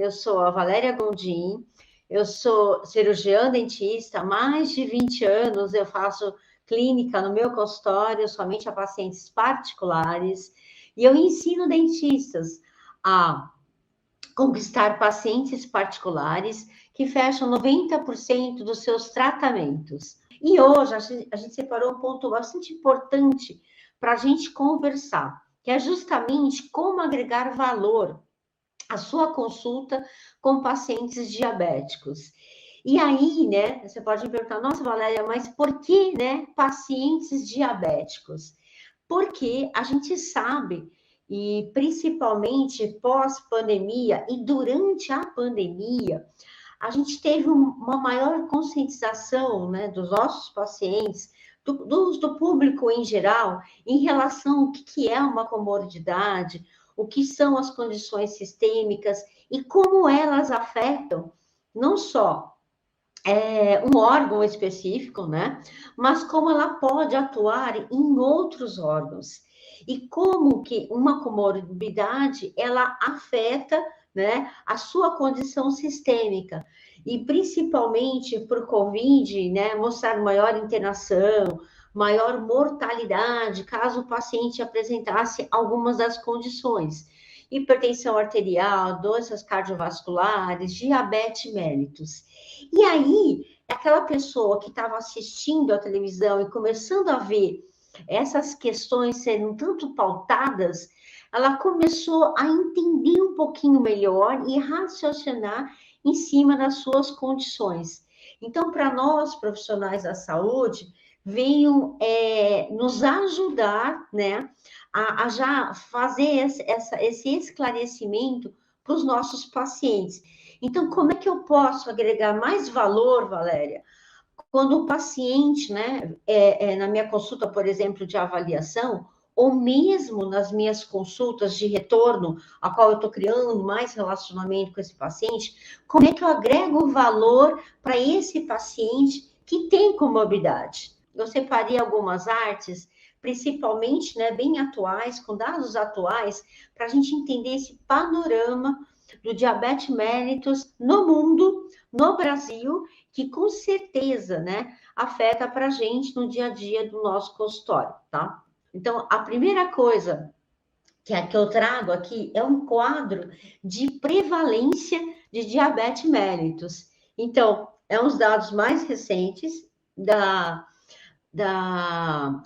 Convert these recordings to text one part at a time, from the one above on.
eu sou a Valéria Gondim, eu sou cirurgiã dentista, há mais de 20 anos eu faço clínica no meu consultório, somente a pacientes particulares, e eu ensino dentistas a conquistar pacientes particulares que fecham 90% dos seus tratamentos. E hoje a gente separou um ponto bastante importante para a gente conversar, que é justamente como agregar valor à sua consulta com pacientes diabéticos. E aí, né, você pode me perguntar, nossa, Valéria, mas por que, né, pacientes diabéticos? Porque a gente sabe, e principalmente pós-pandemia e durante a pandemia, a gente teve uma maior conscientização, né, dos nossos pacientes, do público em geral, em relação ao que é uma comorbidade, o que são as condições sistêmicas e como elas afetam não só um órgão específico, né? Mas como ela pode atuar em outros órgãos. E como que uma comorbidade, ela afeta, né, a sua condição sistêmica. E principalmente por Covid, né, mostrar maior internação, maior mortalidade, caso o paciente apresentasse algumas das condições. Hipertensão arterial, doenças cardiovasculares, diabetes mellitus. E aí, aquela pessoa que estava assistindo a televisão e começando a ver essas questões sendo tanto pautadas, ela começou a entender um pouquinho melhor e raciocinar em cima das suas condições. Então, para nós, profissionais da saúde, venham nos ajudar, né, a já fazer esse esclarecimento para os nossos pacientes. Então, como é que eu posso agregar mais valor, Valéria, quando o paciente, né, na minha consulta, por exemplo, de avaliação, ou mesmo nas minhas consultas de retorno, a qual eu estou criando mais relacionamento com esse paciente, como é que eu agrego valor para esse paciente que tem comorbidade? Eu separei algumas artes, principalmente, né, bem atuais, com dados atuais, para a gente entender esse panorama do diabetes mellitus no mundo, no Brasil, que com certeza, né, afeta para a gente no dia a dia do nosso consultório, tá? Então, a primeira coisa que eu trago aqui é um quadro de prevalência de diabetes mellitus. Então, é uns dados mais recentes da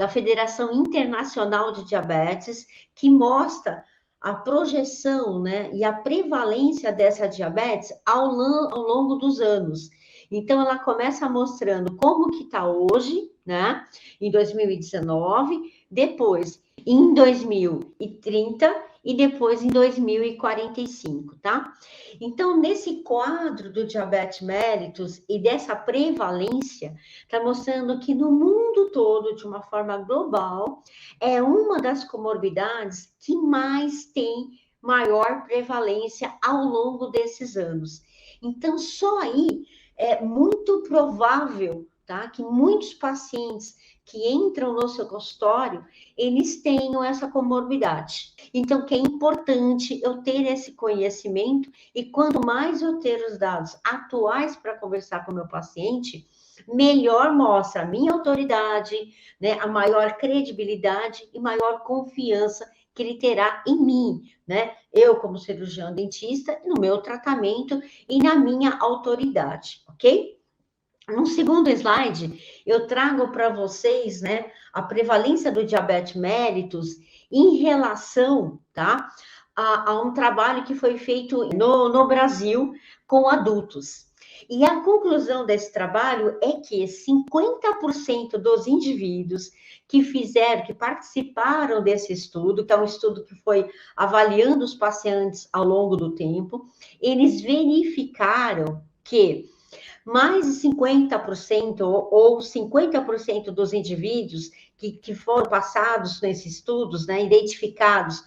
Federação Internacional de Diabetes, que mostra a projeção, né, e a prevalência dessa diabetes ao longo dos anos. Então, ela começa mostrando como que está hoje, né, em 2019, depois em 2030 e depois em 2045, tá? Então, nesse quadro do diabetes mellitus e dessa prevalência, está mostrando que no mundo todo, de uma forma global, é uma das comorbidades que mais tem maior prevalência ao longo desses anos. Então, só aí é muito provável, tá, que muitos pacientes que entram no seu consultório, eles tenham essa comorbidade. Então, que é importante eu ter esse conhecimento e quanto mais eu ter os dados atuais para conversar com o meu paciente, melhor mostra a minha autoridade, né, a maior credibilidade e maior confiança que ele terá em mim, né? Eu, como cirurgião dentista, no meu tratamento e na minha autoridade, ok? No segundo slide, eu trago para vocês, né, a prevalência do diabetes mellitus em relação, tá, a um trabalho que foi feito no Brasil com adultos. E a conclusão desse trabalho é que 50% dos indivíduos que participaram desse estudo, que é um estudo que foi avaliando os pacientes ao longo do tempo, eles verificaram que mais de 50% ou 50% dos indivíduos que foram passados nesses estudos, né, identificados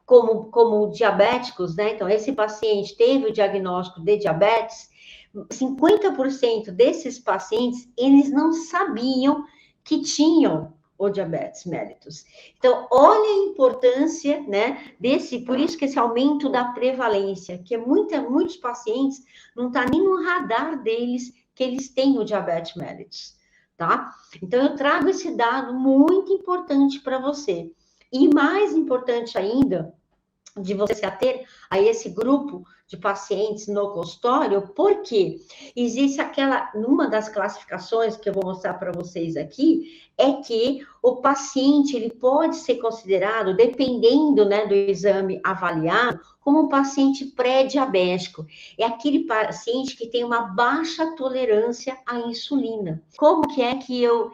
como diabéticos, né, então esse paciente teve o diagnóstico de diabetes, 50% desses pacientes, eles não sabiam que tinham o diabetes mellitus. Então, olha a importância, né, por isso que esse aumento da prevalência, que muitos pacientes não está nem no radar deles que eles têm o diabetes mellitus, tá? Então, eu trago esse dado muito importante para você. E mais importante ainda, de você se ater a esse grupo de pacientes no consultório, porque existe numa das classificações que eu vou mostrar para vocês aqui, é que o paciente, ele pode ser considerado, dependendo, né, do exame avaliado, como um paciente pré-diabético. É aquele paciente que tem uma baixa tolerância à insulina. Como que é que eu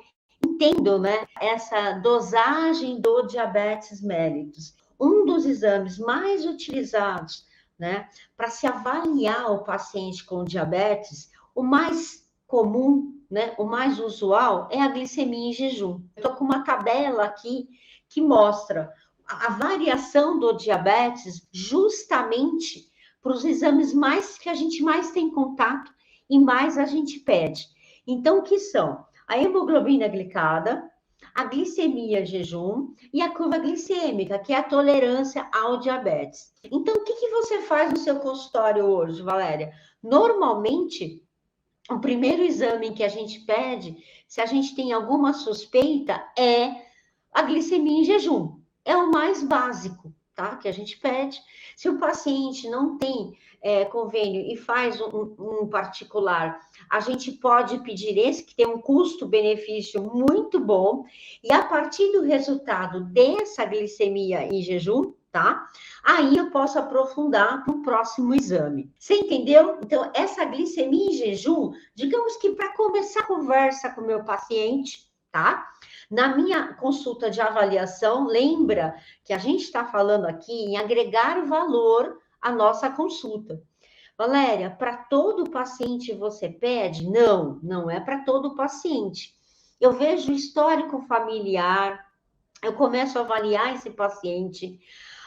entendo, né, essa dosagem do diabetes mellitus? Um dos exames mais utilizados, né, para se avaliar o paciente com diabetes, o mais comum, né, o mais usual é a glicemia em jejum. Eu estou com uma tabela aqui que mostra a variação do diabetes justamente para os exames que a gente mais tem contato e mais a gente pede. Então, o que são? A hemoglobina glicada, a glicemia em jejum e a curva glicêmica, que é a tolerância ao diabetes. Então, o que você faz no seu consultório hoje, Valéria? Normalmente, o primeiro exame que a gente pede, se a gente tem alguma suspeita, é a glicemia em jejum. É o mais básico, tá? Que a gente pede. Se o paciente não tem convênio e faz um particular, a gente pode pedir esse, que tem um custo-benefício muito bom, e a partir do resultado dessa glicemia em jejum, tá? Aí eu posso aprofundar para o próximo exame. Você entendeu? Então, essa glicemia em jejum, digamos que para começar a conversa com o meu paciente, tá? Na minha consulta de avaliação, lembra que a gente está falando aqui em agregar valor à nossa consulta. Valéria, para todo paciente você pede? Não, não é para todo paciente. Eu vejo o histórico familiar, eu começo a avaliar esse paciente,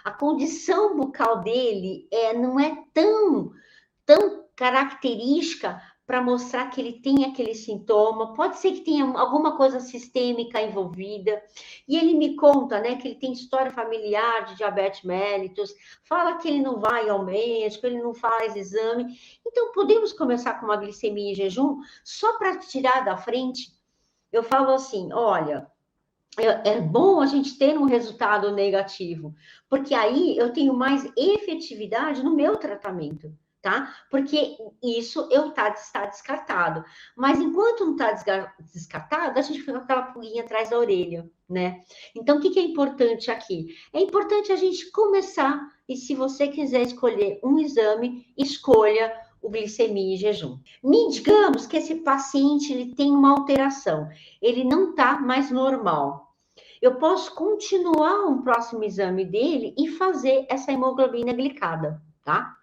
a condição bucal dele não é tão característica para mostrar que ele tem aquele sintoma, pode ser que tenha alguma coisa sistêmica envolvida, e ele me conta, né, que ele tem história familiar de diabetes mellitus, fala que ele não vai ao médico, ele não faz exame, então podemos começar com uma glicemia em jejum, só para tirar da frente. Eu falo assim, olha, é bom a gente ter um resultado negativo, porque aí eu tenho mais efetividade no meu tratamento, tá? Porque isso está descartado. Mas enquanto não está descartado, a gente fica com aquela pulguinha atrás da orelha, né? Então, o que é importante aqui? É importante a gente começar, e se você quiser escolher um exame, escolha o glicemia em jejum. Digamos que esse paciente ele tem uma alteração, ele não está mais normal. Eu posso continuar um próximo exame dele e fazer essa hemoglobina glicada, tá?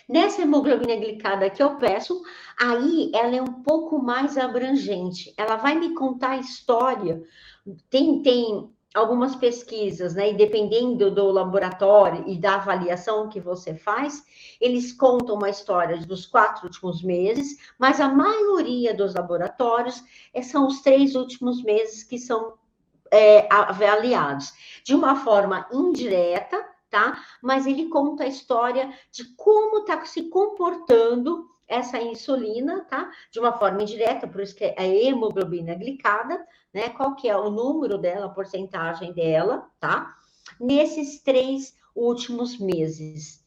Nessa hemoglobina glicada que eu peço, aí ela é um pouco mais abrangente. Ela vai me contar a história. Tem algumas pesquisas, né? E dependendo do laboratório e da avaliação que você faz, eles contam uma história dos 4 últimos meses, mas a maioria dos laboratórios são os 3 últimos meses que são avaliados de uma forma indireta, tá? Mas ele conta a história de como está se comportando essa insulina, tá? De uma forma indireta, por isso que é a hemoglobina glicada, né? Qual que é o número dela, a porcentagem dela, tá? Nesses 3 últimos meses.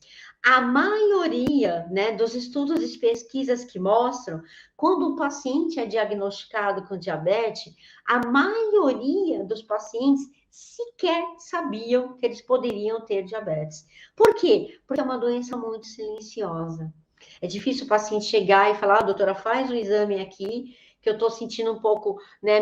A maioria, né, dos estudos e pesquisas que mostram, quando o paciente é diagnosticado com diabetes, a maioria dos pacientes sequer sabiam que eles poderiam ter diabetes. Por quê? Porque é uma doença muito silenciosa. É difícil o paciente chegar e falar, doutora, faz um exame aqui, que eu estou sentindo um pouco, né,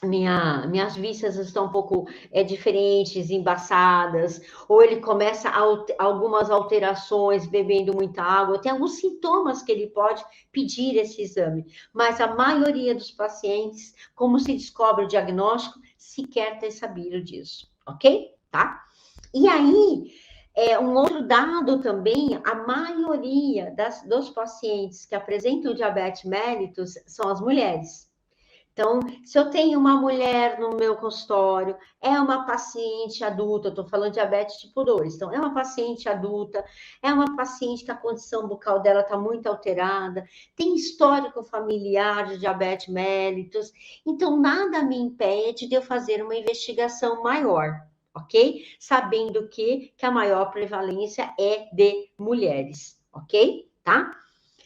minhas vistas estão um pouco diferentes, embaçadas, ou ele começa algumas alterações, bebendo muita água, tem alguns sintomas que ele pode pedir esse exame, mas a maioria dos pacientes, como se descobre o diagnóstico, sequer ter sabido disso, ok? Tá? E aí, um outro dado também, a maioria dos pacientes que apresentam diabetes mellitus são as mulheres. Então, se eu tenho uma mulher no meu consultório, é uma paciente adulta, eu estou falando de diabetes tipo 2, então é uma paciente adulta, é uma paciente que a condição bucal dela está muito alterada, tem histórico familiar de diabetes mellitus, então nada me impede de eu fazer uma investigação maior, ok? Sabendo que a maior prevalência é de mulheres, ok? Tá?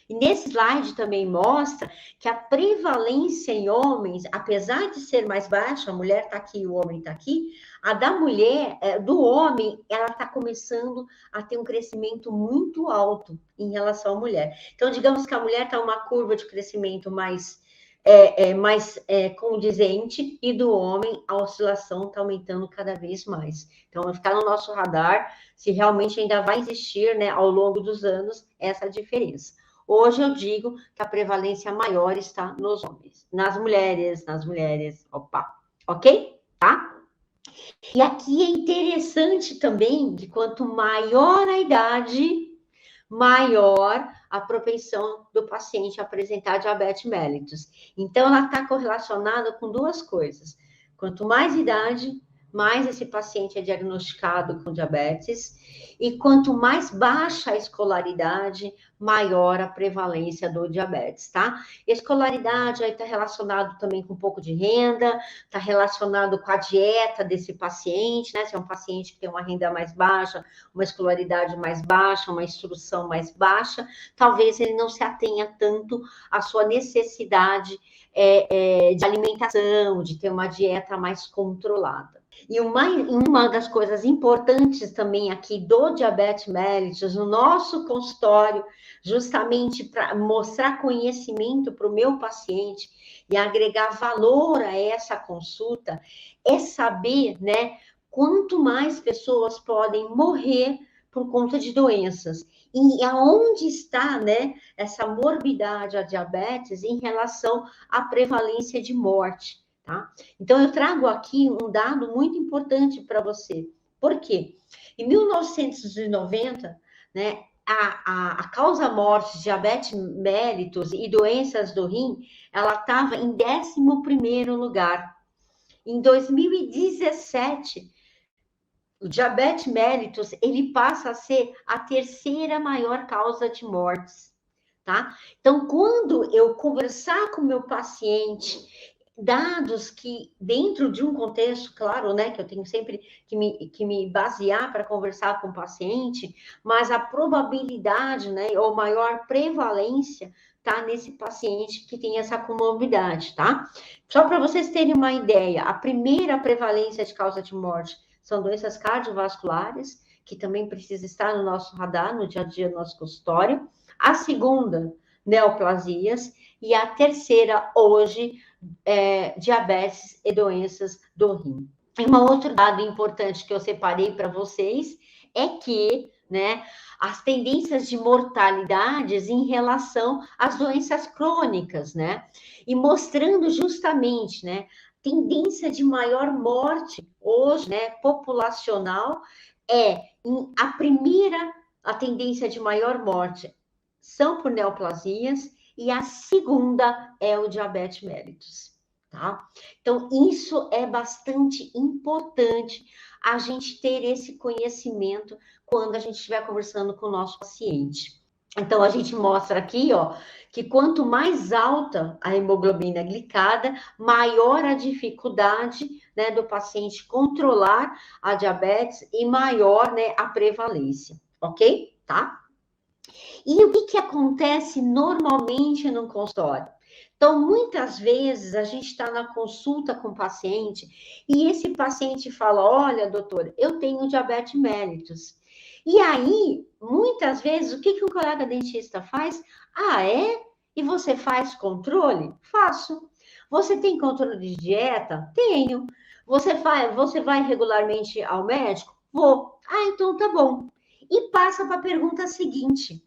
E nesse slide também mostra que a prevalência em homens, apesar de ser mais baixa, a mulher está aqui, o homem está aqui, a da mulher, do homem, ela está começando a ter um crescimento muito alto em relação à mulher. Então, digamos que a mulher está uma curva de crescimento mais condizente, e do homem a oscilação está aumentando cada vez mais. Então, vai ficar no nosso radar se realmente ainda vai existir, né, ao longo dos anos, essa diferença. Hoje eu digo que a prevalência maior está nos homens, nas mulheres, opa, ok? Tá? E aqui é interessante também que quanto maior a idade, maior a propensão do paciente a apresentar diabetes mellitus. Então, ela está correlacionada com duas coisas. Quanto mais idade, mais esse paciente é diagnosticado com diabetes, e quanto mais baixa a escolaridade, maior a prevalência do diabetes, tá? Escolaridade aí está relacionado também com um pouco de renda, está relacionado com a dieta desse paciente, né? Se é um paciente que tem uma renda mais baixa, uma escolaridade mais baixa, uma instrução mais baixa, talvez ele não se atenha tanto à sua necessidade de alimentação, de ter uma dieta mais controlada. E uma das coisas importantes também aqui do diabetes mellitus, no nosso consultório, justamente para mostrar conhecimento para o meu paciente e agregar valor a essa consulta, é saber, né, quanto mais pessoas podem morrer por conta de doenças. E aonde está, né, essa morbidade, a diabetes, em relação à prevalência de morte, tá? Então, eu trago aqui um dado muito importante para você. Por quê? Em 1990, né, a causa-morte de diabetes mellitus e doenças do rim, ela estava em 11º lugar. Em 2017, o diabetes mellitus, ele passa a ser a terceira maior causa de mortes, tá? Então, quando eu conversar com o meu paciente, dados que, dentro de um contexto, claro, né, que eu tenho sempre que me basear para conversar com o paciente, mas a probabilidade, né, ou maior prevalência, tá nesse paciente que tem essa comorbidade, tá? Só para vocês terem uma ideia, a primeira prevalência de causa de morte são doenças cardiovasculares, que também precisa estar no nosso radar, no dia a dia do nosso consultório. A segunda, neoplasias. E a terceira, hoje, diabetes e doenças do rim. E um outro dado importante que eu separei para vocês é que, né, as tendências de mortalidades em relação às doenças crônicas, né, e mostrando justamente, né, tendência de maior morte hoje, né, populacional, a tendência de maior morte são por neoplasias, e a segunda é o diabetes mellitus, tá? Então, isso é bastante importante a gente ter esse conhecimento quando a gente estiver conversando com o nosso paciente. Então, a gente mostra aqui, ó, que quanto mais alta a hemoglobina glicada, maior a dificuldade, né, do paciente controlar a diabetes e maior, né, a prevalência, ok? Tá? E o que acontece normalmente no consultório? Então, muitas vezes a gente está na consulta com o paciente e esse paciente fala: olha, doutor, eu tenho diabetes mellitus. E aí, muitas vezes, o que o colega dentista faz? Ah, é? E você faz controle? Faço. Você tem controle de dieta? Tenho. Você vai regularmente ao médico? Vou. Ah, então tá bom. E passa para a pergunta seguinte,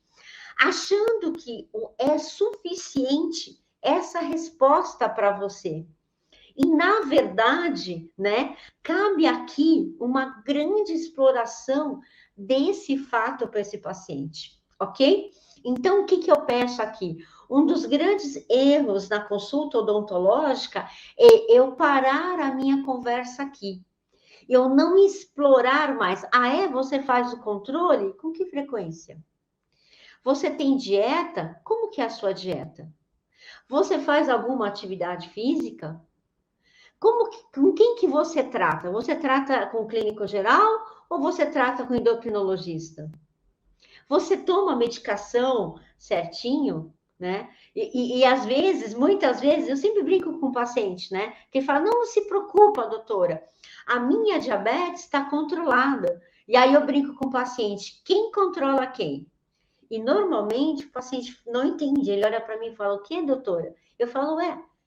achando que é suficiente essa resposta para você. E, na verdade, né, cabe aqui uma grande exploração desse fato para esse paciente. ok? Então, o que, que eu peço aqui? Um dos grandes erros na consulta odontológica é eu parar a minha conversa aqui. Eu não explorar mais. Ah, é? Você faz o controle? Com que frequência? Você tem dieta? Como que é a sua dieta? Você faz alguma atividade física? Com quem que você trata? Você trata com o clínico geral ou você trata com o endocrinologista? Você toma medicação certinho, né? E às vezes, muitas vezes, eu sempre brinco com o paciente, né? Que ele fala, não se preocupa, doutora, a minha diabetes está controlada. E aí eu brinco com o paciente, quem controla quem? E normalmente o paciente não entende, ele olha para mim e fala, o que, doutora? Eu falo,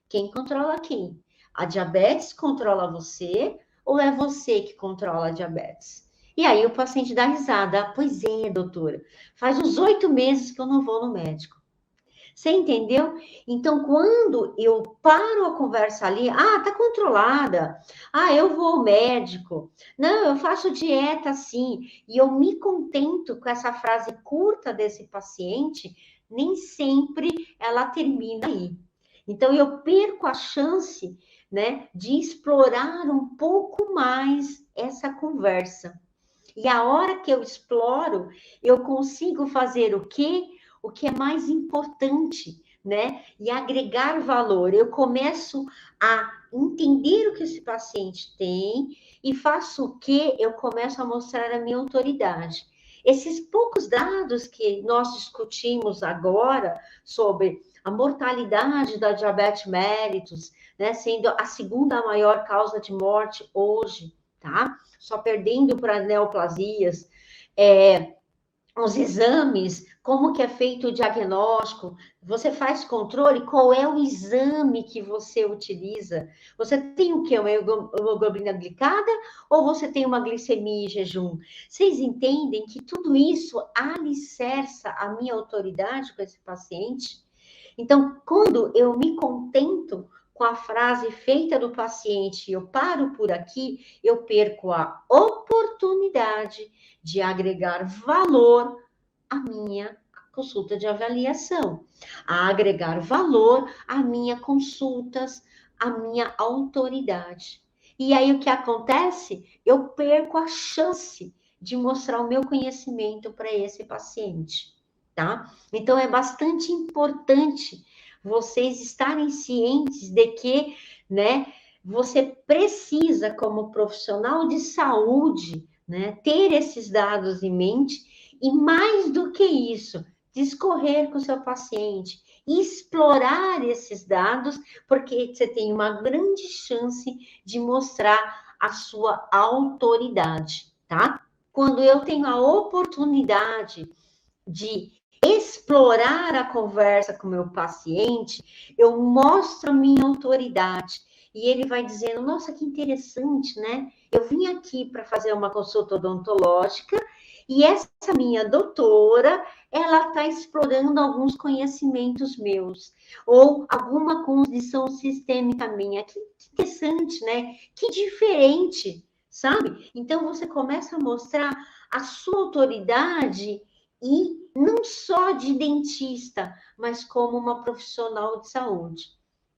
quem controla quem? A diabetes controla você ou é você que controla a diabetes? E aí o paciente dá risada, pois é, doutora, faz uns 8 meses que eu não vou no médico. Você entendeu? Então, quando eu paro a conversa ali, tá controlada. Eu vou ao médico. Não, eu faço dieta assim. E eu me contento com essa frase curta desse paciente, nem sempre ela termina aí. Então, eu perco a chance, né, de explorar um pouco mais essa conversa. E a hora que eu exploro, eu consigo fazer o quê? O que é mais importante, né? E agregar valor. Eu começo a entender o que esse paciente tem e faço o quê? Eu começo a mostrar a minha autoridade. Esses poucos dados que nós discutimos agora sobre a mortalidade da diabetes mellitus, né, sendo a segunda maior causa de morte hoje, tá? Só perdendo para neoplasias, os exames, como que é feito o diagnóstico, você faz controle, qual é o exame que você utiliza? Você tem o quê? Uma hemoglobina glicada ou você tem uma glicemia em jejum? Vocês entendem que tudo isso alicerça a minha autoridade com esse paciente? Então, quando eu me contento com a frase feita do paciente, eu paro por aqui, eu perco a oportunidade de agregar valor à minha consulta de avaliação, a agregar valor à minha consultas, à minha autoridade. E aí o que acontece? Eu perco a chance de mostrar o meu conhecimento para esse paciente, tá? Então é bastante importante vocês estarem cientes de que, né, você precisa, como profissional de saúde, né, ter esses dados em mente e, mais do que isso, discorrer com o seu paciente, explorar esses dados, porque você tem uma grande chance de mostrar a sua autoridade, tá? Quando eu tenho a oportunidade de explorar a conversa com o meu paciente, eu mostro a minha autoridade. E ele vai dizendo, nossa, que interessante, né? Eu vim aqui para fazer uma consulta odontológica e essa minha doutora, ela está explorando alguns conhecimentos meus, ou alguma condição sistêmica minha. Que interessante, né? Que diferente, sabe? Então, você começa a mostrar a sua autoridade e não só de dentista, mas como uma profissional de saúde,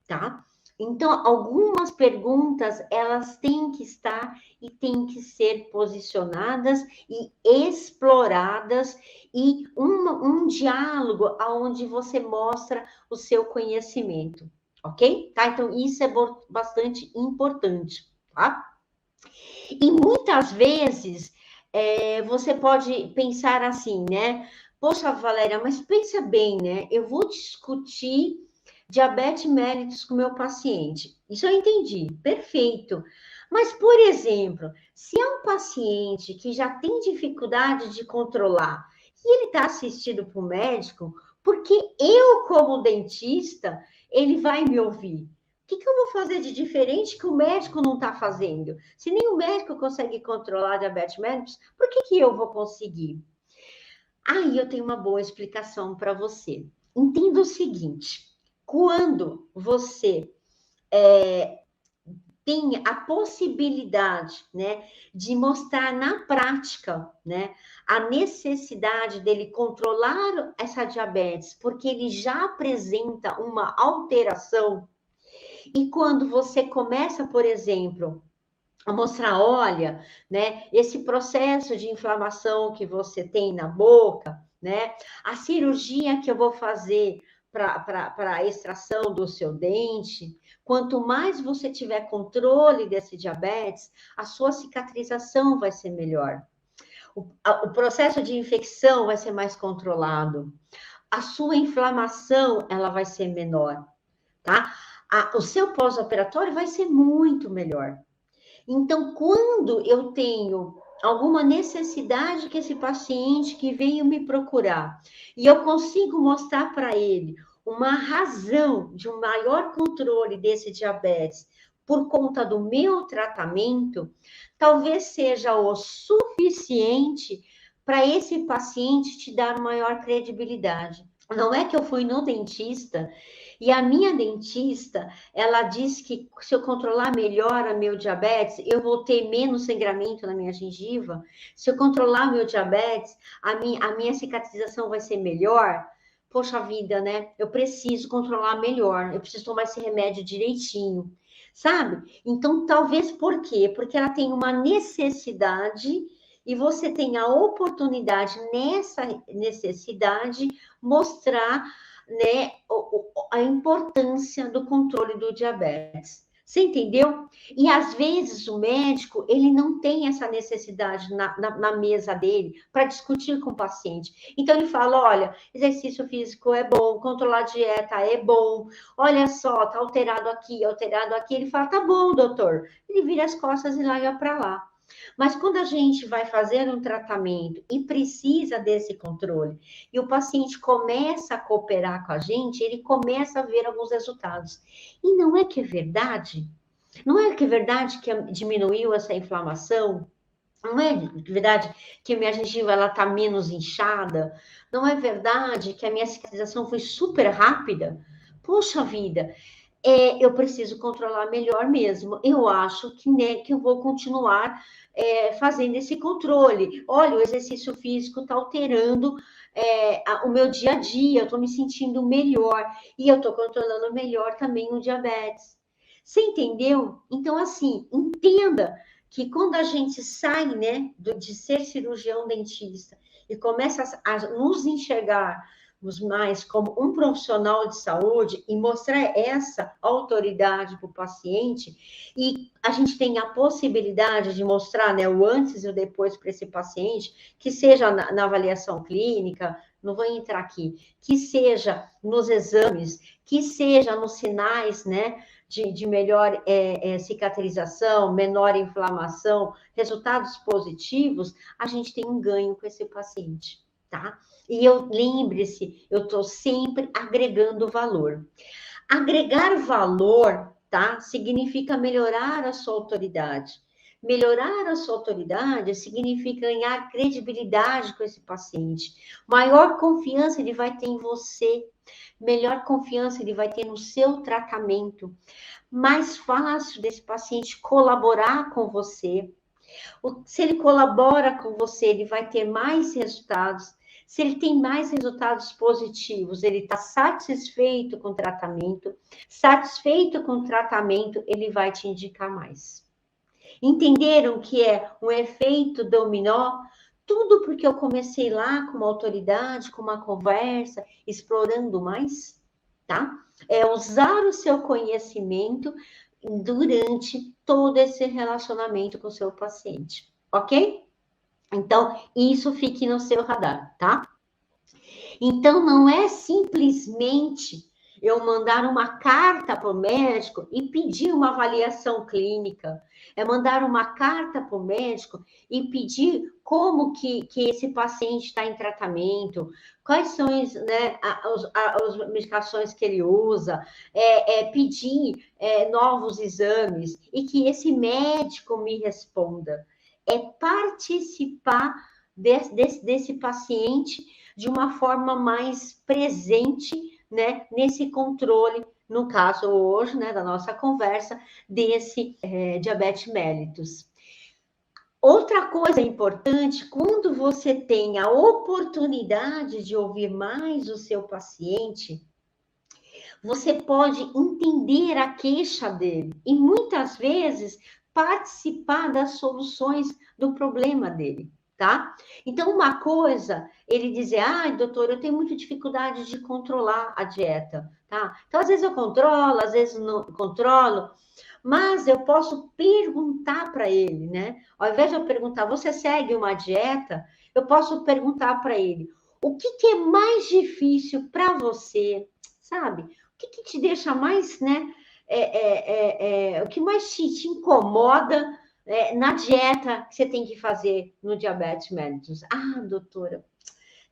tá? Então, algumas perguntas, elas têm que estar e têm que ser posicionadas e exploradas e um diálogo onde você mostra o seu conhecimento, ok? Tá? Então, isso é bastante importante, tá? E muitas vezes você pode pensar assim, né? Poxa, Valéria, mas pensa bem, né? Eu vou discutir diabetes mellitus com meu paciente. Isso eu entendi, perfeito. Mas, por exemplo, se é um paciente que já tem dificuldade de controlar e ele está assistido para o médico, porque eu, como dentista, ele vai me ouvir. O que eu vou fazer de diferente que o médico não está fazendo? Se nem o médico consegue controlar a diabetes mellitus, por que eu vou conseguir? Aí eu tenho uma boa explicação para você. Entenda o seguinte: quando você tem a possibilidade, né, de mostrar na prática, né, a necessidade dele controlar essa diabetes, porque ele já apresenta uma alteração. E quando você começa, por exemplo, a mostrar, olha, né, esse processo de inflamação que você tem na boca, né, a cirurgia que eu vou fazer para a extração do seu dente, quanto mais você tiver controle desse diabetes, a sua cicatrização vai ser melhor. O processo de infecção vai ser mais controlado. A sua inflamação, ela vai ser menor, tá? O seu pós-operatório vai ser muito melhor. Então, quando eu tenho alguma necessidade que esse paciente que veio me procurar e eu consigo mostrar para ele uma razão de um maior controle desse diabetes por conta do meu tratamento, talvez seja o suficiente para esse paciente te dar maior credibilidade. Não é que eu fui no dentista e a minha dentista, ela disse que se eu controlar melhor a meu diabetes, eu vou ter menos sangramento na minha gengiva. Se eu controlar meu diabetes, a minha cicatrização vai ser melhor. Poxa vida, né? Eu preciso controlar melhor, eu preciso tomar esse remédio direitinho, sabe? Então, talvez por quê? Porque ela tem uma necessidade e você tem a oportunidade nessa necessidade mostrar, né, a importância do controle do diabetes. Você entendeu? E às vezes o médico, ele não tem essa necessidade na mesa dele para discutir com o paciente. Então ele fala, olha, exercício físico é bom, controlar a dieta é bom, olha só, tá alterado aqui, alterado aqui. Ele fala, tá bom, doutor. Ele vira as costas e larga para lá. Mas quando a gente vai fazer um tratamento e precisa desse controle, e o paciente começa a cooperar com a gente, ele começa a ver alguns resultados. E não é que é verdade? Não é que é verdade que diminuiu essa inflamação? Não é verdade que a minha gengiva está menos inchada? Não é verdade que a minha cicatrização foi super rápida? Poxa vida, eu preciso controlar melhor mesmo. Eu acho que, né, que eu vou continuar fazendo esse controle. Olha, o exercício físico está alterando o meu dia a dia, eu estou me sentindo melhor e eu estou controlando melhor também o diabetes. Você entendeu? Então, assim, entenda que quando a gente sai, né, de ser cirurgião dentista e começa a nos enxergar mais como um profissional de saúde e mostrar essa autoridade para o paciente, e a gente tem a possibilidade de mostrar, né, o antes e o depois para esse paciente, que seja na avaliação clínica, não vou entrar aqui, que seja nos exames, que seja nos sinais, né, de melhor cicatrização, menor inflamação, resultados positivos, a gente tem um ganho com esse paciente, tá? E lembre-se, eu estou sempre agregando valor. Agregar valor, tá? Significa melhorar a sua autoridade. Melhorar a sua autoridade significa ganhar credibilidade com esse paciente. Maior confiança ele vai ter em você. Melhor confiança ele vai ter no seu tratamento. Mais fácil desse paciente colaborar com você. Se ele colabora com você, ele vai ter mais resultados. Se ele tem mais resultados positivos, ele está satisfeito com o tratamento. Satisfeito com o tratamento, ele vai te indicar mais. Entenderam que é um efeito dominó? Tudo porque eu comecei lá com uma autoridade, com uma conversa, explorando mais, tá? É usar o seu conhecimento durante todo esse relacionamento com o seu paciente, ok? Então, isso fique no seu radar, tá? Então, não é simplesmente eu mandar uma carta para o médico e pedir uma avaliação clínica. É mandar uma carta para o médico e pedir como que esse paciente está em tratamento, quais são, né, as medicações que ele usa, pedir novos exames e que esse médico me responda. É participar desse paciente de uma forma mais presente, né, nesse controle no caso hoje, né, da nossa conversa, desse diabetes mellitus. Outra coisa importante, quando você tem a oportunidade de ouvir mais o seu paciente, você pode entender a queixa dele e muitas vezes participar das soluções do problema dele, tá? Então, uma coisa, ele dizer, ai, doutor, eu tenho muita dificuldade de controlar a dieta, tá? Então, às vezes eu controlo, às vezes não controlo, mas eu posso perguntar para ele, né? Ao invés de eu perguntar, você segue uma dieta? Eu posso perguntar para ele, o que é mais difícil para você, sabe? O que te deixa mais, né? O que mais te incomoda na dieta que você tem que fazer no diabetes mellitus? Ah, doutora,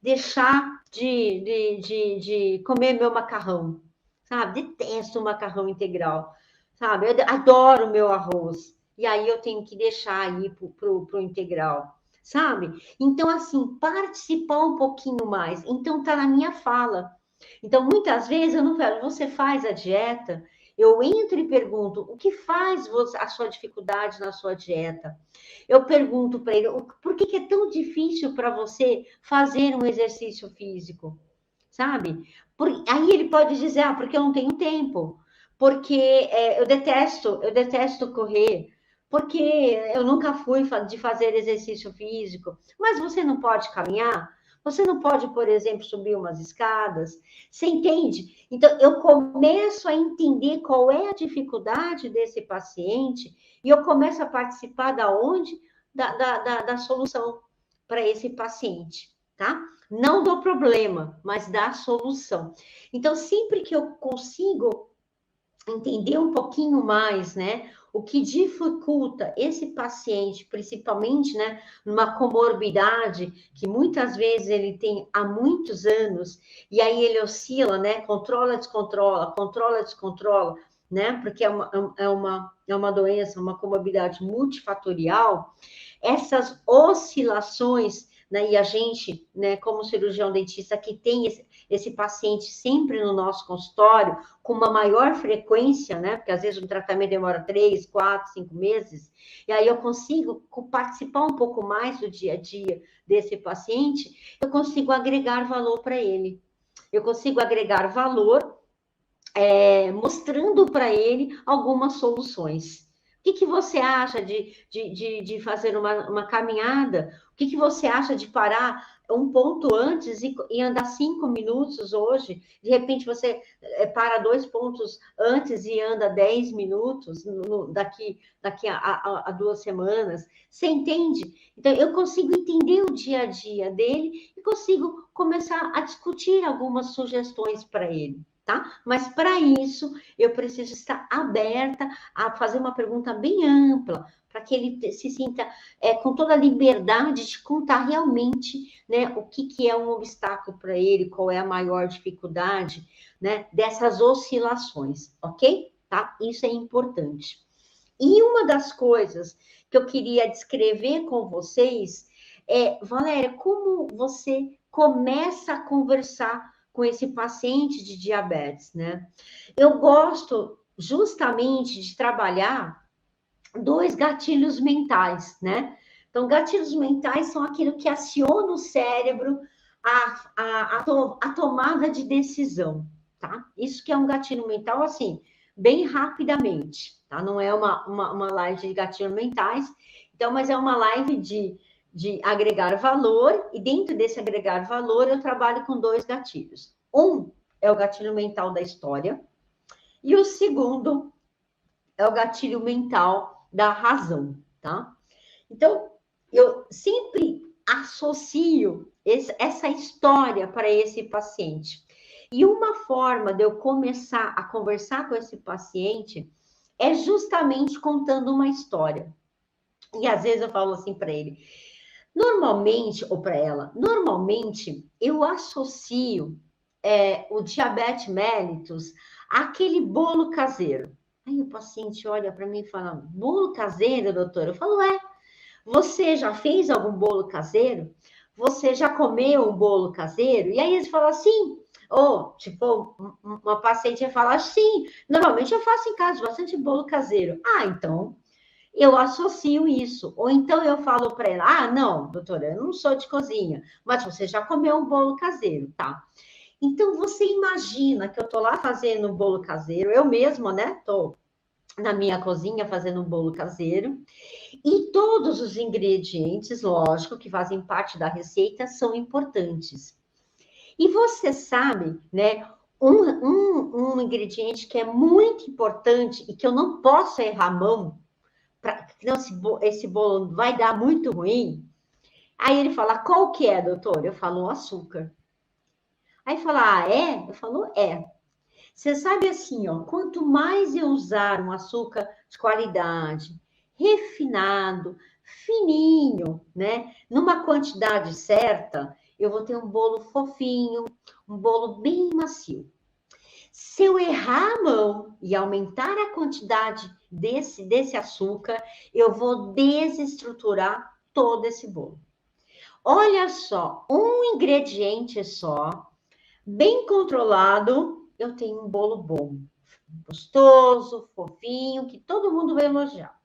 deixar de comer meu macarrão, sabe? Detesto o macarrão integral, sabe? Eu adoro o meu arroz. E aí eu tenho que deixar aí pro integral, sabe? Então, assim, participar um pouquinho mais. Então, tá na minha fala. Então, muitas vezes eu não falo, você faz a dieta? Eu entro e pergunto, o que faz a sua dificuldade na sua dieta? Eu pergunto para ele, por que é tão difícil para você fazer um exercício físico? Sabe? Aí ele pode dizer, porque eu não tenho tempo, porque eu detesto correr, porque eu nunca fui de fazer exercício físico. Mas você não pode caminhar? Você não pode, por exemplo, subir umas escadas? Você entende? Então, eu começo a entender qual é a dificuldade desse paciente e eu começo a participar da onde? Da solução para esse paciente, tá? Não do problema, mas da solução. Então, sempre que eu consigo entender um pouquinho mais, né, o que dificulta esse paciente, principalmente, né, numa comorbidade que muitas vezes ele tem há muitos anos, e aí ele oscila, né, controla, descontrola, né, porque é uma doença, uma comorbidade multifatorial, essas oscilações, né, e a gente, né, como cirurgião dentista que tem esse paciente sempre no nosso consultório, com uma maior frequência, né, porque às vezes o tratamento demora 3, 4, 5 meses, e aí eu consigo participar um pouco mais do dia a dia desse paciente, eu consigo agregar valor para ele. Eu consigo agregar valor mostrando para ele algumas soluções. O que você acha de fazer uma caminhada? O que você acha de parar um ponto antes e andar 5 minutos hoje? De repente você para 2 pontos antes e anda 10 minutos daqui a 2 semanas. Você entende? Então, eu consigo entender o dia a dia dele e consigo começar a discutir algumas sugestões para ele. Tá? Mas para isso eu preciso estar aberta a fazer uma pergunta bem ampla, para que ele se sinta com toda a liberdade de contar realmente, né, o que é um obstáculo para ele, qual é a maior dificuldade, né, dessas oscilações, ok? Tá? Isso é importante. E uma das coisas que eu queria descrever com vocês Valéria, como você começa a conversar com esse paciente de diabetes, né? Eu gosto justamente de trabalhar 2 gatilhos mentais, né? Então, gatilhos mentais são aquilo que aciona o cérebro a tomada de decisão, tá? Isso que é um gatilho mental, assim, bem rapidamente, tá? Não é uma live de gatilhos mentais, então, mas é uma live de agregar valor, e dentro desse agregar valor, eu trabalho com 2 gatilhos. Um é o gatilho mental da história, e o segundo é o gatilho mental da razão, tá? Então, eu sempre associo essa história para esse paciente. E uma forma de eu começar a conversar com esse paciente é justamente contando uma história. E às vezes eu falo assim para ele, normalmente, ou para ela, normalmente eu associo o diabetes mellitus àquele bolo caseiro. Aí o paciente olha para mim e fala, bolo caseiro, doutor? Eu falo, você já fez algum bolo caseiro? Você já comeu um bolo caseiro? E aí eles falam assim, Ou, tipo, uma paciente vai falar, sim, normalmente eu faço em casa bastante bolo caseiro. Ah, então eu associo isso. Ou então eu falo para ela, ah, não, doutora, eu não sou de cozinha, mas você já comeu um bolo caseiro, tá? Então você imagina que eu tô lá fazendo um bolo caseiro, eu mesma, né? Tô na minha cozinha fazendo um bolo caseiro, e todos os ingredientes, lógico, que fazem parte da receita, são importantes. E você sabe, né? Um ingrediente que é muito importante e que eu não posso errar a mão, não, esse bolo vai dar muito ruim. Aí ele fala, qual que é, doutor? Eu falo, o açúcar. Aí fala, ah, é? Eu falo, é. Você sabe assim, ó, quanto mais eu usar um açúcar de qualidade, refinado, fininho, né, numa quantidade certa, eu vou ter um bolo fofinho, um bolo bem macio. Se eu errar a mão e aumentar a quantidade desse açúcar, eu vou desestruturar todo esse bolo. Olha só, um ingrediente só, bem controlado, eu tenho um bolo bom, gostoso, fofinho, que todo mundo vai elogiar.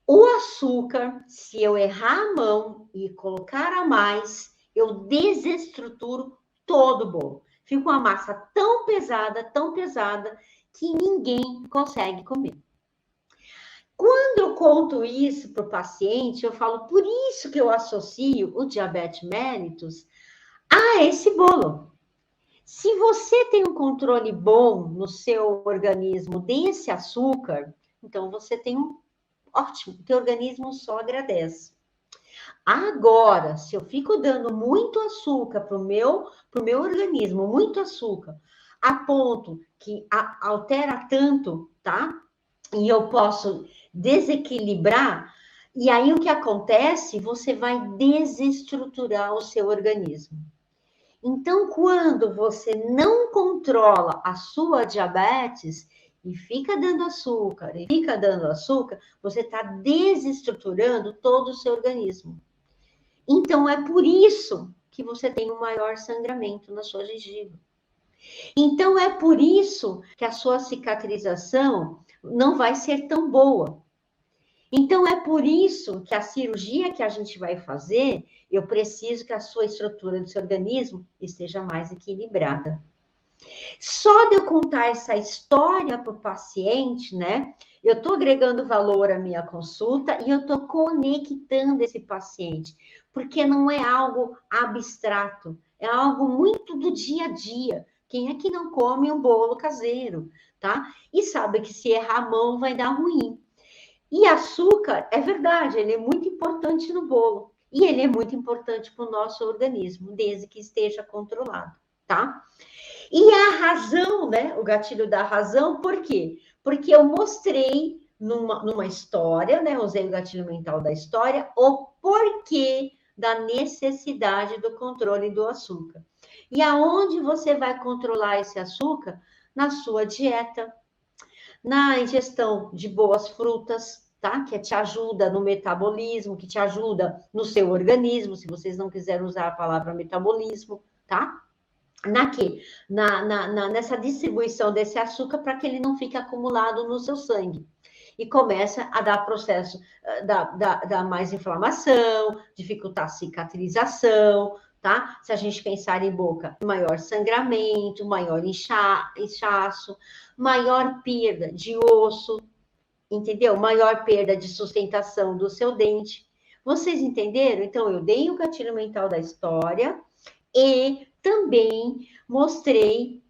O açúcar, se eu errar a mão e colocar a mais, eu desestruturo todo o bolo. Fica uma massa tão pesada, que ninguém consegue comer. Quando eu conto isso para o paciente, eu falo, por isso que eu associo o diabetes mellitus a esse bolo. Se você tem um controle bom no seu organismo desse açúcar, então você tem um ótimo, o teu organismo só agradece. Agora, se eu fico dando muito açúcar pro meu organismo, muito açúcar, a ponto que altera tanto, tá? E eu posso desequilibrar, e aí o que acontece? Você vai desestruturar o seu organismo. Então, quando você não controla a sua diabetes e fica dando açúcar, você está desestruturando todo o seu organismo. Então, é por isso que você tem um maior sangramento na sua gengiva. Então, é por isso que a sua cicatrização não vai ser tão boa. Então, é por isso que a cirurgia que a gente vai fazer, eu preciso que a sua estrutura do seu organismo esteja mais equilibrada. Só de eu contar essa história para o paciente, né? Eu estou agregando valor à minha consulta e eu estou conectando esse paciente, porque não é algo abstrato, é algo muito do dia a dia. Quem é que não come um bolo caseiro, tá? E sabe que se errar a mão vai dar ruim. E açúcar, é verdade, ele é muito importante no bolo. E ele é muito importante para o nosso organismo, desde que esteja controlado, tá? E a razão, né? O gatilho da razão, por quê? Porque eu mostrei numa história, né? Usei o gatilho mental da história, o porquê da necessidade do controle do açúcar. E aonde você vai controlar esse açúcar? Na sua dieta, na ingestão de boas frutas, tá? Que te ajuda no metabolismo, que te ajuda no seu organismo, se vocês não quiserem usar a palavra metabolismo, tá? Nessa distribuição desse açúcar para que ele não fique acumulado no seu sangue. E começa a dar processo, dar mais inflamação, dificultar a cicatrização, tá? Se a gente pensar em boca, maior sangramento, maior inchaço, maior perda de osso, entendeu? Maior perda de sustentação do seu dente. Vocês entenderam? Então, eu dei o gatilho mental da história e também mostrei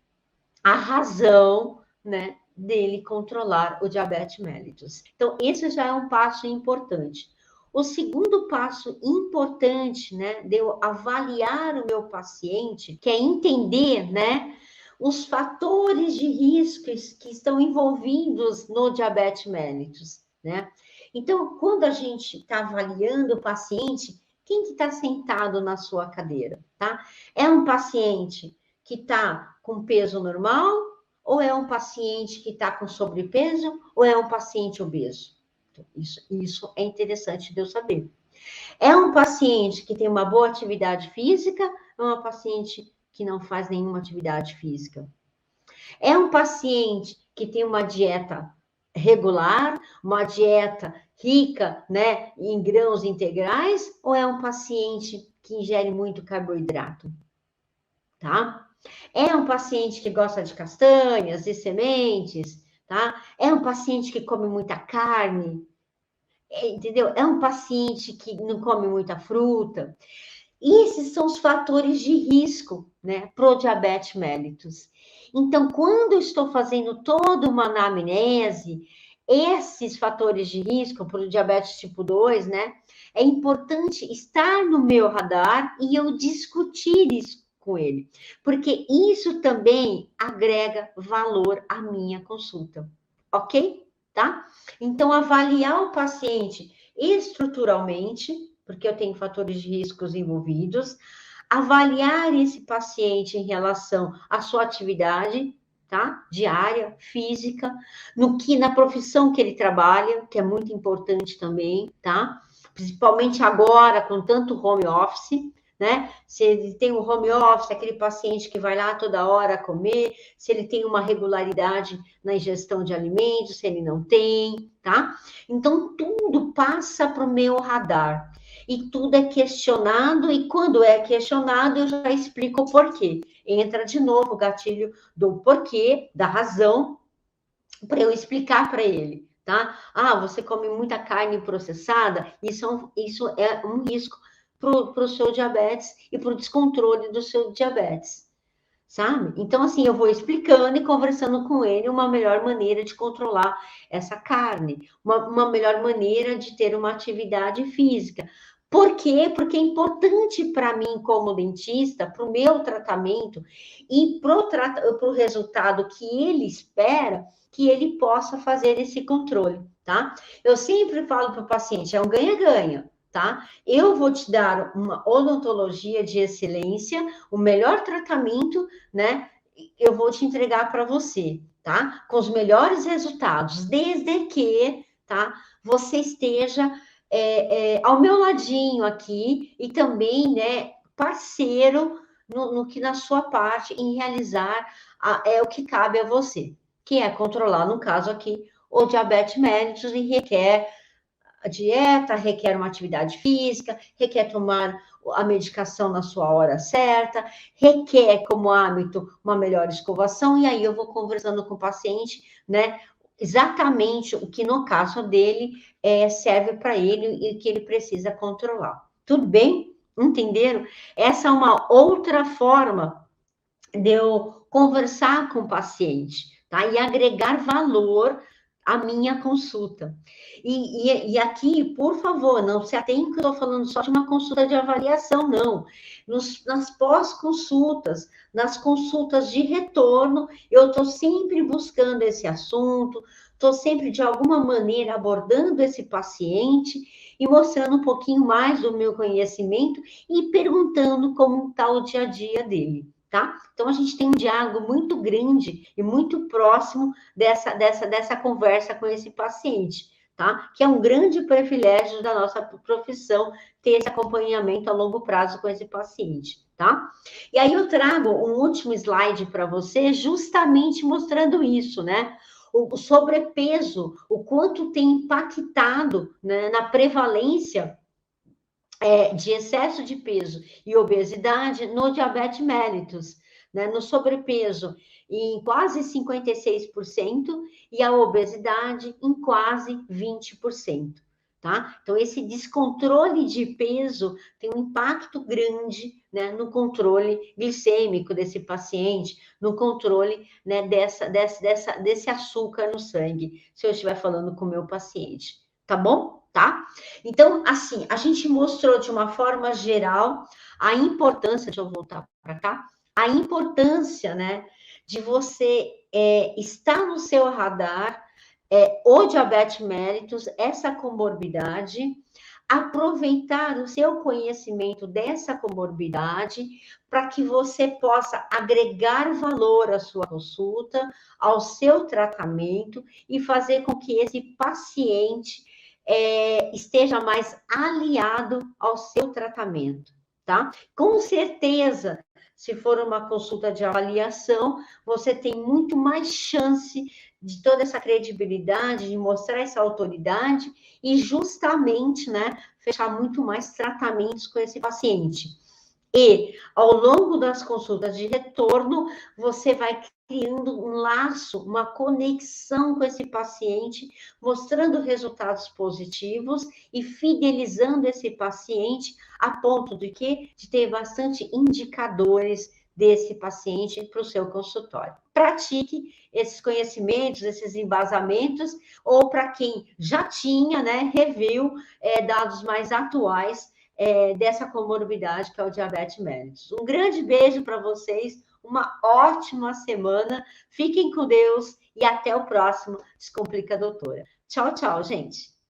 a razão, né, dele controlar o diabetes mellitus. Então, esse já é um passo importante. O segundo passo importante, né, de eu avaliar o meu paciente, que é entender, né, os fatores de risco que estão envolvidos no diabetes mellitus, né? Então, quando a gente está avaliando o paciente, quem que está sentado na sua cadeira, tá? É um paciente que está com peso normal, ou é um paciente que está com sobrepeso, ou é um paciente obeso? Então, isso é interessante de eu saber. É um paciente que tem uma boa atividade física, ou é um paciente que não faz nenhuma atividade física? É um paciente que tem uma dieta regular, uma dieta rica, né, em grãos integrais, ou é um paciente que ingere muito carboidrato, tá? É um paciente que gosta de castanhas e sementes, tá? É um paciente que come muita carne, entendeu? É um paciente que não come muita fruta. Esses são os fatores de risco, né, pro diabetes mellitus. Então, quando eu estou fazendo toda uma anamnese, esses fatores de risco para o diabetes tipo 2, né, é importante estar no meu radar e eu discutir isso com ele, porque isso também agrega valor à minha consulta, ok? Tá? Então, avaliar o paciente estruturalmente, porque eu tenho fatores de riscos envolvidos, avaliar esse paciente em relação à sua atividade, tá? Diária, física, no que na profissão que ele trabalha, que é muito importante também, tá? Principalmente agora com tanto home office, né? Se ele tem um home office, aquele paciente que vai lá toda hora comer, se ele tem uma regularidade na ingestão de alimentos, se ele não tem, tá? Então, tudo passa para o meu radar. E tudo é questionado, e quando é questionado, eu já explico o porquê. Entra de novo o gatilho do porquê, da razão, para eu explicar para ele, tá? Ah, você come muita carne processada, isso é um risco para o seu diabetes e para o descontrole do seu diabetes, sabe? Então, assim, eu vou explicando e conversando com ele uma melhor maneira de controlar essa carne, uma melhor maneira de ter uma atividade física. Por quê? Porque é importante para mim, como dentista, para o meu tratamento e para o resultado que ele espera, que ele possa fazer esse controle, tá? Eu sempre falo para o paciente, é um ganha-ganha, tá? Eu vou te dar uma odontologia de excelência, o melhor tratamento, né? Eu vou te entregar para você, tá? Com os melhores resultados, desde que, tá? Você esteja ao meu ladinho aqui e também, né, parceiro no que na sua parte em realizar o que cabe a você, que é controlar, no caso aqui, o diabetes mellitus e requer a dieta, requer uma atividade física, requer tomar a medicação na sua hora certa, requer como hábito uma melhor escovação, e aí eu vou conversando com o paciente, né? Exatamente o que no caso dele serve para ele e que ele precisa controlar. Tudo bem? Entenderam? Essa é uma outra forma de eu conversar com o paciente, tá? E agregar valor à minha consulta. E aqui, por favor, não se atenha que eu estou falando só de uma consulta de avaliação, não. Nas pós-consultas, nas consultas de retorno, eu estou sempre buscando esse assunto, estou sempre, de alguma maneira, abordando esse paciente e mostrando um pouquinho mais do meu conhecimento e perguntando como está o dia a dia dele. Tá? Então, a gente tem um diálogo muito grande e muito próximo dessa conversa com esse paciente, tá? Que é um grande privilégio da nossa profissão ter esse acompanhamento a longo prazo com esse paciente, tá? E aí eu trago um último slide para você, justamente mostrando isso, né? O sobrepeso, o quanto tem impactado, né, na prevalência de excesso de peso e obesidade no diabetes mellitus, né, no sobrepeso em quase 56% e a obesidade em quase 20%, tá? Então, esse descontrole de peso tem um impacto grande, né, no controle glicêmico desse paciente, no controle, né, desse açúcar no sangue, se eu estiver falando com o meu paciente, tá bom? Tá? Então, assim, a gente mostrou de uma forma geral a importância, deixa eu voltar para cá, a importância, né, de você estar no seu radar o diabetes mellitus, essa comorbidade, aproveitar o seu conhecimento dessa comorbidade para que você possa agregar valor à sua consulta, ao seu tratamento e fazer com que esse paciente esteja mais aliado ao seu tratamento, tá? Com certeza, se for uma consulta de avaliação, você tem muito mais chance de toda essa credibilidade, de mostrar essa autoridade e justamente, né, fechar muito mais tratamentos com esse paciente. E, ao longo das consultas de retorno, você vai criando um laço, uma conexão com esse paciente, mostrando resultados positivos e fidelizando esse paciente a ponto de que de ter bastante indicadores desse paciente para o seu consultório. Pratique esses conhecimentos, esses embasamentos, ou para quem já tinha, né, reviu dados mais atuais dessa comorbidade que é o diabetes mellitus. Um grande beijo para vocês, uma ótima semana, fiquem com Deus e até o próximo Descomplica Doutora. Tchau, tchau, gente!